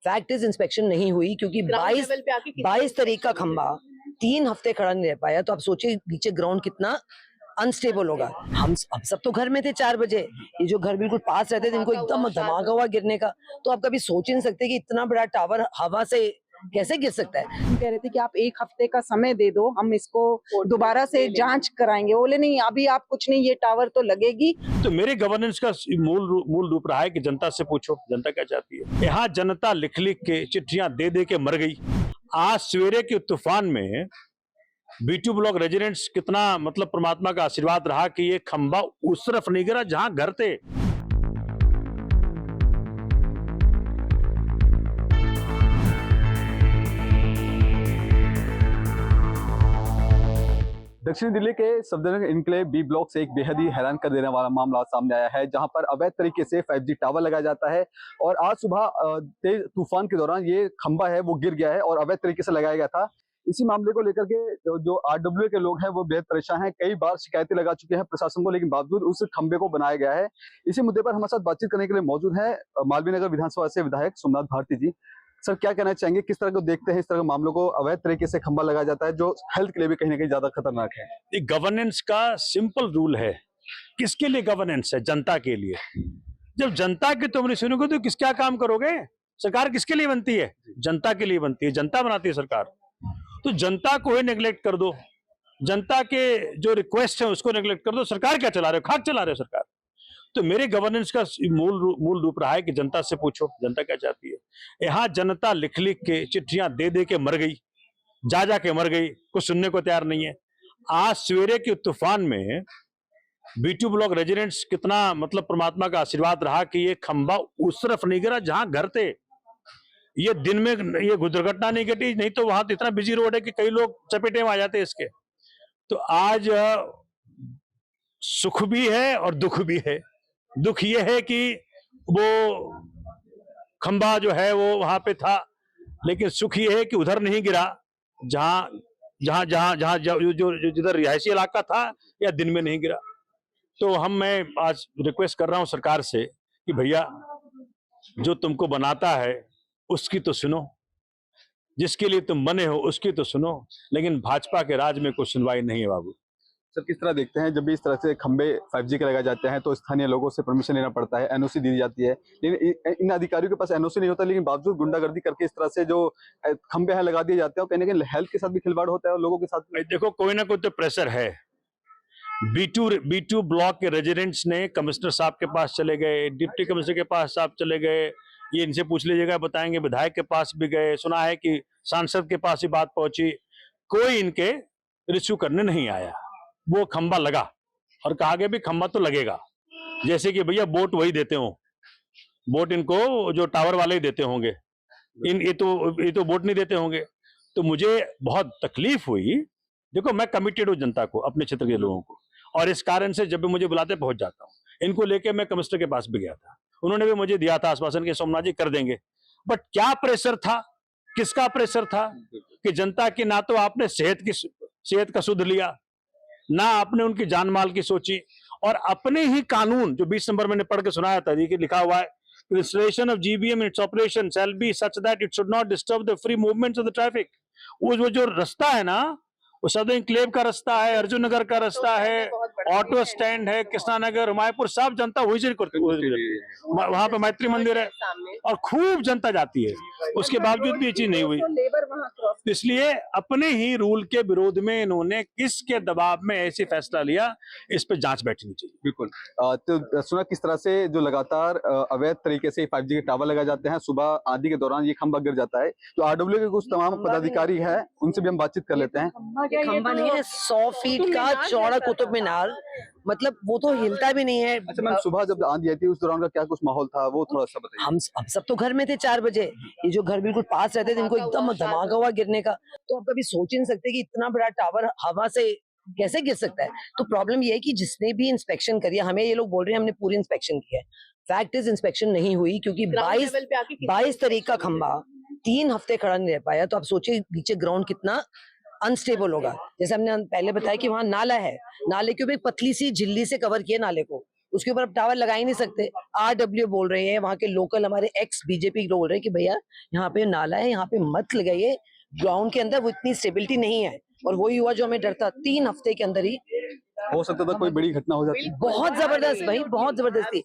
Fact is inspection नहीं हुई क्योंकि 22 तारीख का खंबा 3 हफ्ते खड़ा नहीं रह पाया। तो आप सोचिए नीचे ग्राउंड कितना अनस्टेबल होगा। हम सब तो घर में थे 4 बजे, ये जो घर बिल्कुल पास रहते थे इनको एकदम धमाका हुआ गिरने का। तो आप कभी सोच ही नहीं सकते कि इतना बड़ा टावर हवा से कैसे गिर सकता है। हम कह रहे थे कि आप 1 हफ्ते का समय दे दो, हम इसको दोबारा से जांच कराएंगे। बोले नहीं अभी आप कुछ नहीं, ये टावर तो लगेगी। तो मेरे गवर्नेंस का मूल रूप रहा है कि जनता से पूछो जनता क्या चाहती है। यहाँ जनता लिख लिख के चिट्ठियां दे दे के मर गई। आज सवेरे के तूफान में B2 ब्लॉक रेजिडेंट्स कितना मतलब परमात्मा का आशीर्वाद रहा कि ये खंबा उस तरफ नहीं गिरा जहां घर थे। दक्षिणी दिल्ली के सफदरजंग इनक्लेव बी ब्लॉक से एक बेहद ही हैरान कर देने वाला मामला सामने आया है, जहां पर अवैध तरीके से 5G टावर लगाया जाता है। और आज सुबह तेज तूफान के दौरान ये खंबा है वो गिर गया है और अवैध तरीके से लगाया गया था। इसी मामले को लेकर के जो RWA के लोग हैं वो बेहद परेशान हैं। कई बार शिकायतें लगा चुके हैं प्रशासन को, लेकिन बावजूद उस खंबे को बनाया गया है। इसी मुद्दे पर हमारे साथ बातचीत करने के लिए मौजूद है मालवीय नगर विधानसभा से विधायक सोमनाथ भारती जी। सर क्या कहना चाहेंगे, किस तरह को देखते हैं इस तरह के मामलों को, अवैध तरीके से खंबा लगाया जाता है जो हेल्थ के लिए भी कहीं ना कहीं ज्यादा खतरनाक है। गवर्नेंस का सिंपल रूल है। किसके लिए गवर्नेंस है? जनता के लिए। जब जनता की तुम नहीं सुनोगे तो किस क्या काम करोगे? सरकार किसके लिए बनती है? जनता के लिए बनती है, जनता बनाती है सरकार। तो जनता को ही नेग्लेक्ट कर दो, जनता के जो रिक्वेस्ट है उसको नेग्लेक्ट कर दो। सरकार क्या चला रहे हो? खाक चला रहे हो सरकार। तो मेरे गवर्नेंस का मूल रूप रहा है कि जनता से पूछो जनता क्या चाहती है। यहाँ जनता लिख लिख के चिट्ठियां दे दे के मर गई, जा के मर गई, कुछ सुनने को तैयार नहीं है। आज सवेरे के तूफान में B2 ब्लॉक रेजिडेंट्स कितना मतलब परमात्मा का आशीर्वाद रहा कि ये खंबा उस तरफ नहीं गिरा जहां घर थे। ये दिन में ये दुर्घटना नहीं घटी, नहीं तो वहां तो इतना बिजी रोड है कि कई लोग चपेटे में आ जाते इसके। तो आज सुख भी है और दुख भी है। दुख ये है कि वो खंबा जो है वो वहां पे था, लेकिन सुख ये है कि उधर नहीं गिरा जहां जो जिधर रिहायशी इलाका था, या दिन में नहीं गिरा। तो मैं आज रिक्वेस्ट कर रहा हूं सरकार से कि भैया जो तुमको बनाता है उसकी तो सुनो, जिसके लिए तुम बने हो उसकी तो सुनो, लेकिन भाजपा के राज में कोई सुनवाई नहीं है बाबू। सर किस तरह देखते हैं जब भी इस तरह से खंबे 5G के लगाए जाते हैं तो स्थानीय लोगों से परमिशन लेना पड़ता है, NOC दी जाती है, लेकिन इन अधिकारियों के पास NOC नहीं होता, लेकिन बावजूद गुंडागर्दी करके इस तरह से जो खंबे हैं लगा दिए जाते हैं, कहीं ना कहीं हेल्थ के साथ भी खिलवाड़ होता है और लोगों के साथ। देखो कोई ना कोई तो प्रेशर है। B2 ब्लॉक के रेजिडेंट्स ने कमिश्नर साहब के पास चले गए, डिप्टी कमिश्नर के पास साहब चले गए, ये इनसे पूछ लीजिएगा बताएंगे, विधायक के पास भी गए, सुना है कि सांसद के पास ही बात पहुंची, कोई इनके रिश्यू करने नहीं आया। वो खंबा लगा और कहा गया भी खंबा तो लगेगा, जैसे कि भैया वोट वही देते हो, वोट इनको जो टावर वाले ही देते होंगे, ये तो वोट नहीं देते होंगे। तो मुझे बहुत तकलीफ हुई। देखो मैं कमिटेड हूँ जनता को, अपने क्षेत्र के लोगों को, और इस कारण से जब भी मुझे बुलाते पहुंच जाता हूँ। इनको लेके मैं कमिश्नर के पास भी गया था, उन्होंने भी मुझे दिया था आश्वासन कि सोमनाथ जी कर देंगे। बट क्या प्रेशर था, किसका प्रेशर था कि जनता की ना तो आपने सेहत का सुध लिया, ना आपने उनकी जान माल की सोची, और अपने ही कानून जो 20 नंबर मैंने पढ़ के सुनाया था कि लिखा हुआ है, installation of GBM in its operation shall be such that it should not disturb the free movements of the traffic. वो जो रास्ता है ना, वो सदर इंक्लेव का रास्ता है, अर्जुन नगर का रास्ता है, ऑटो स्टैंड है, कृष्णा नगर, हुमायूंपुर, सब जनता वही से करती है। वहां पे मैत्री मंदिर है और खूब जनता जाती है, उसके बावजूद भी ये चीज नहीं हुई। इसलिए अपने ही रूल के विरोध में इन्होंने किसके दबाव में ऐसी फैसला लिया, इस पे जांच बैठनी चाहिए। बिल्कुल। तो सुना किस तरह से जो लगातार अवैध तरीके से 5G के टावर लगाए जाते हैं, सुबह आंधी के दौरान ये खंबा गिर जाता है। तो RWA के कुछ तमाम पदाधिकारी है, उनसे भी हम बातचीत कर लेते हैं। खंबा नहीं है, 100 फीट का चौड़ा कुतुब मीनार, मतलब वो तो हिलता भी नहीं है। अच्छा मैम, सुबह जब आंधी आई थी उस दौरान का क्या कुछ माहौल था, वो थोड़ा सा बताइए। हम सब तो घर में थे 4 बजे, ये जो घर बिल्कुल पास रहते थे इनको एकदम धमाका हुआ गिरने का। तो आप कभी सोच ही नहीं सकते कि इतना बड़ा टावर हवा से कैसे गिर सकता है। तो प्रॉब्लम ये है कि जिसने भी इंस्पेक्शन करी है, हमें ये लोग बोल रहे हैं हमने पूरी इंस्पेक्शन की है, फैक्ट इज इंस्पेक्शन नहीं हुई क्योंकि 22 तारीख का खंबा 3 हफ्ते खड़ा नहीं रह पाया। तो आप सोचिए नीचे ग्राउंड कितना अनस्टेबल होगा। जैसे हमने पहले बताया कि वहां नाला है, नाले के ऊपर एक पतली सी झिल्ली से कवर किया नाले को, उसके ऊपर अब टावर लगा ही नहीं सकते। RW बोल रहे हैं, वहाँ के लोकल हमारे एक्स बीजेपी लोग बोल रहे हैं कि भैया यहाँ पे नाला है, यहाँ पे मत लगाइए, ग्राउंड के अंदर वो इतनी स्टेबिलिटी नहीं है। और वही हुआ जो हमें डर था, 3 हफ्ते के अंदर ही हो सकता था कोई बड़ी घटना हो जाती। बहुत जबरदस्त भाई, बहुत जबरदस्ती।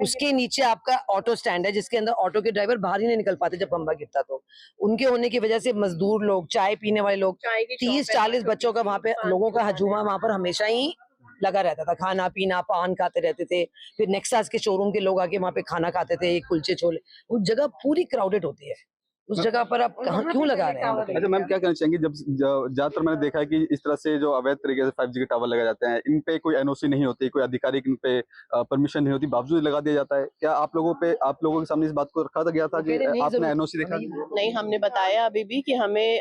उसके नीचे आपका ऑटो स्टैंड है जिसके अंदर ऑटो के ड्राइवर बाहर ही नहीं निकल पाते जब खंभा गिरता, तो उनके होने की वजह से मजदूर लोग, चाय पीने वाले लोग, 30-40 बच्चों का वहाँ पे लोगों का हजूमा वहाँ पर हमेशा ही लगा रहता था। खाना पीना, पान खाते रहते थे। फिर नेक्सास के शोरूम के लोग आके वहाँ पे खाना खाते थे, कुलचे छोले। वो जगह पूरी क्राउडेड होती है। उस जगह पर आप कहाँ क्यों लगा रहे हैं? अच्छा मैम, क्या कहना चाहेंगे जब ज्यादातर मैंने देखा है कि इस तरह से जो अवैध तरीके से 5G के टावर लगाए जाते हैं, इन पे कोई NOC नहीं होती, कोई आधिकारिक इन पे परमिशन नहीं होती, बावजूद लगा दिया जाता है। क्या आप लोगों के सामने इस बात को रखा गया था कि आपने NOC देखा? नहीं, हमने बताया अभी भी कि हमें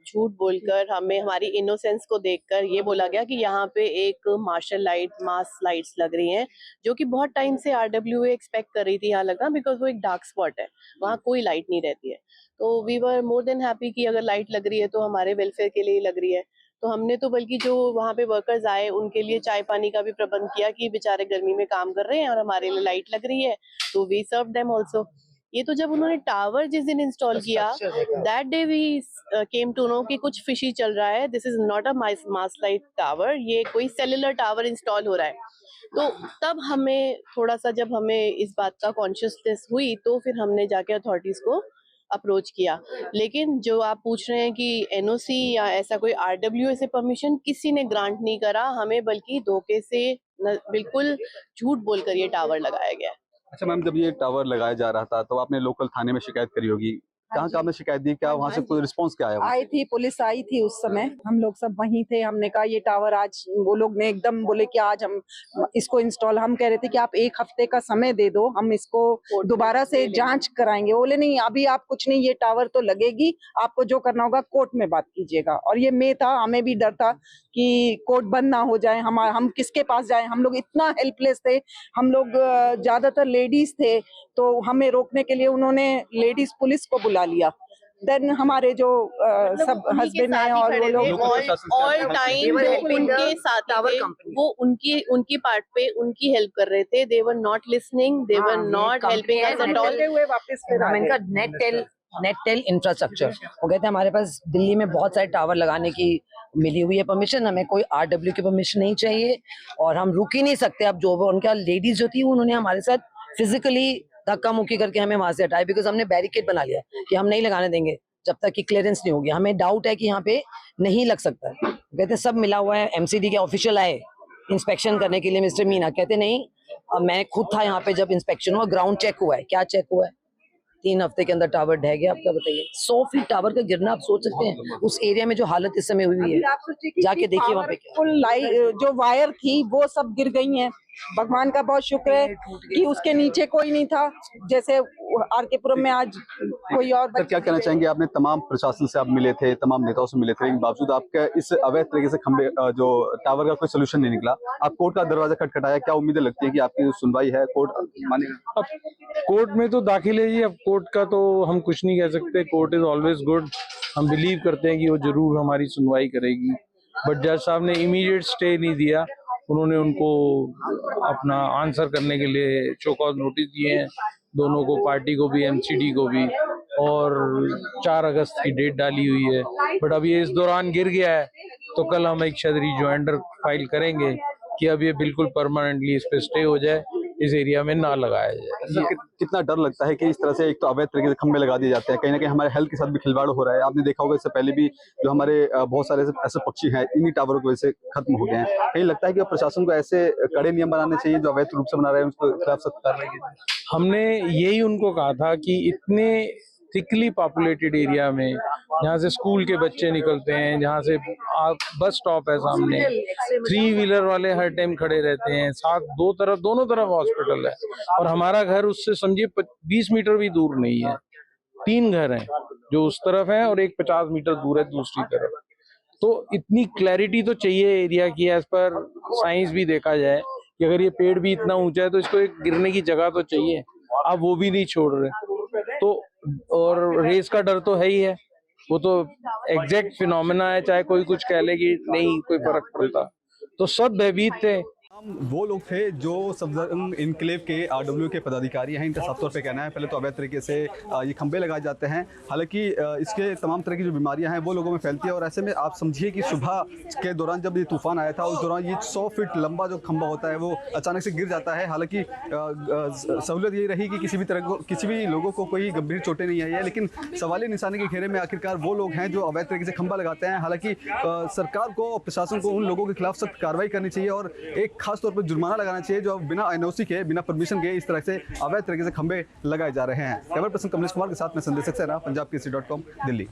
झूठ बोलकर, हमें हमारी इनोसेंस को देखकर ये बोला गया कि यहाँ पे एक मार्शल लाइट, मास लाइट्स लग रही हैं, जो कि बहुत टाइम से RWA एक्सपेक्ट कर रही थी यहाँ लगना, बिकॉज वो एक डार्क स्पॉट है, वहाँ कोई लाइट नहीं रहती है। तो we were more than happy कि अगर लाइट लग रही है तो हमारे वेलफेयर के लिए लग रही है। तो हमने तो बल्कि जो वहाँ पे वर्कर्स आए उनके लिए चाय पानी का भी प्रबंध किया कि बेचारे गर्मी में काम कर रहे हैं और हमारे लिए लाइट लग रही है, तो वी सर्व देम ऑल्सो। ये तो जब उन्होंने टावर जिस दिन इंस्टॉल किया, that day we came to know कि कुछ फिशी चल रहा है, this is not a mass light tower, ये कोई सेलुलर टावर इंस्टॉल हो रहा है। तो तब हमें थोड़ा सा, जब हमें इस बात का कॉन्शियसनेस हुई, तो फिर हमने जाके अथॉरिटीज को अप्रोच किया। लेकिन जो आप पूछ रहे हैं कि NOC या ऐसा कोई RWA से परमिशन किसी ने ग्रांट नहीं करा हमें, बल्कि धोखे से बिल्कुल झूठ बोलकर ये टावर लगाया गया। अच्छा मैम, जब ये टावर लगाया जा रहा था तो आपने लोकल थाने में शिकायत करी होगी, कहाँ आपने शिकायत दी, क्या वहाँ से कोई रिस्पांस क्या आया? आई थी, पुलिस आई थी उस समय, हम लोग सब वहीं थे। हमने कहा ये टावर आज, वो लोग ने एकदम बोले कि आज हम इसको इंस्टॉल, हम कह रहे थे कि आप 1 हफ्ते का समय दे दो, हम इसको दोबारा से जांच कराएंगे। बोले नहीं, अभी आप कुछ नहीं, ये टावर तो लगेगी, आपको जो करना होगा कोर्ट में बात कीजिएगा। और ये मैं था, हमें भी डर था कि कोर्ट बंद ना हो जाए, हम किसके पास जाए, हम लोग इतना हेल्पलेस थे। हम लोग ज्यादातर लेडीज थे, तो हमें रोकने के लिए उन्होंने लेडीज पुलिस को बुला लिया। देन हमारे जो सब हस्बैंड हैं और वो लोग ऑल टाइम उनके साथ थे, वो उनकी पार्ट पे उनकी हेल्प कर रहे थे। They were not listening, they were not helping us at all. वापस फिर आ इनका गए। नेटटेल इंफ्रास्ट्रक्चर, वो कहते हैं हमारे पास दिल्ली में बहुत सारे टावर लगाने की मिली हुई है परमिशन, हमें कोई RW की परमिशन नहीं चाहिए और हम रुक ही नहीं सकते। अब जो उनका लेडीज जो थी उन्होंने हमारे साथ फिजिकली धक्का मुक्की करके हमें वहां से हटाया, बिकॉज हमने बैरिकेड बना लिया कि हम नहीं लगाने देंगे जब तक कि क्लियरेंस नहीं होगी। हमें डाउट है कि यहाँ पे नहीं लग सकता। कहते हैं सब मिला हुआ है, MCD के ऑफिशियल आए इंस्पेक्शन करने के लिए, मिस्टर मीना कहते नहीं, मैं खुद था यहाँ पे जब इंस्पेक्शन हुआ, ग्राउंड चेक हुआ है। क्या चेक हुआ है? 3 हफ्ते के अंदर टावर ढह गया। आप क्या बताइए, 100 फीट टावर का गिरना, आप सोच सकते हैं उस एरिया में जो हालत इस समय हुई है। जाके देखिए वहाँ पे फुल लाइट जो वायर थी वो सब गिर गई हैं। भगवान का बहुत शुक्र है कि उसके नीचे कोई नहीं था, जैसे RK-पुरम में आज कोई और। सर क्या कहना चाहेंगे, आपने तमाम प्रशासन से आप मिले थे, तमाम नेताओं से मिले थे, लेकिन बावजूद आपका इस अवैध तरीके से खंबे जो टावर का कोई सोल्यूशन नहीं निकला, आप कोर्ट का दरवाजा खटखटाया, क्या उम्मीदें लगती है कि आपकी सुनवाई है, कोर्ट मानेगा? अब कोर्ट में तो दाखिल है जी, अब कोर्ट का तो हम कुछ नहीं कह सकते। कोर्ट इज ऑलवेज गुड, हम बिलीव करते हैं कि वो जरूर हमारी सुनवाई करेगी। बट जज साहब ने इमीडिएट स्टे नहीं दिया, उन्होंने उनको अपना आंसर करने के लिए शो कॉज नोटिस दिए हैं, दोनों को, पार्टी को भी, MCD को भी, और 4 अगस्त की डेट डाली हुई है। बट अब ये इस दौरान गिर गया है, तो कल हम एक शायद रिजॉइंडर फाइल करेंगे कि अब ये बिल्कुल परमानेंटली इस पे स्टे हो जाए, इस एरिया में ना लगाया जाए। कितना डर लगता है कि इस तरह से एक तो अवैध तरीके से खंबे लगा दिए जाते हैं, कहीं ना कहीं हमारे हेल्थ के साथ भी खिलवाड़ हो रहा है। आपने देखा होगा इससे पहले भी जो हमारे बहुत सारे ऐसे पक्षी हैं इन्हीं टावरों की वजह से खत्म हो गए हैं। कहीं लगता है कि प्रशासन को ऐसे कड़े नियम बनाने चाहिए, जो अवैध रूप से बना रहे हैं उसको खिलाफ सख्त कार्रवाई की जाए। हमने यही उनको कहा था कि इतने थिकली पॉपुलेटेड एरिया में, जहाँ से स्कूल के बच्चे निकलते हैं, जहाँ से बस स्टॉप है सामने, 3 व्हीलर वाले हर टाइम खड़े रहते हैं, साथ दोनों तरफ हॉस्पिटल है, और हमारा घर उससे समझिए 20 मीटर भी दूर नहीं है। 3 घर हैं जो उस तरफ है और एक 50 मीटर दूर है दूसरी तरफ। तो इतनी क्लैरिटी तो चाहिए एरिया की, एज पर साइंस भी देखा जाए कि अगर ये पेड़ भी इतना ऊंचा है तो इसको एक गिरने की जगह तो चाहिए, आप वो भी नहीं छोड़ रहे। तो और रेस का डर तो है ही है, वो तो एग्जैक्ट फिनोमेना है, चाहे कोई कुछ कह ले कि नहीं कोई फर्क पड़ता, तो सब भयभीत थे। वो लोग थे जो सफदर इनक्लेव के आरडब्ल्यू के पदाधिकारी हैं। इनका साफ तौर पे कहना है पहले तो अवैध तरीके से ये खंबे लगाए जाते हैं, हालांकि इसके तमाम तरह की जो बीमारियां हैं वो लोगों में फैलती है। और ऐसे में आप समझिए कि सुबह के दौरान जब ये तूफान आया था उस दौरान ये 100 फीट लंबा जो खंबा होता है वो अचानक से गिर जाता है। हालांकि सहूलियत यही रही कि किसी भी लोगों को कोई गंभीर चोटें नहीं आई है, लेकिन सवालिया निशाने के घेरे में आखिरकार वो लोग हैं जो अवैध तरीके से खंबा लगाते हैं। हालांकि सरकार को और प्रशासन को उन लोगों के खिलाफ सख्त कार्रवाई करनी चाहिए और एक खास तौर पर जुर्माना लगाना चाहिए जो बिना एनओसी के, बिना परमिशन के इस तरह से अवैध तरीके से खंबे लगाए जा रहे हैं। कैमरा पर्सन कमलेश कुमार के साथ में संदेश सक्सेना, पंजाब केसरी.com, दिल्ली।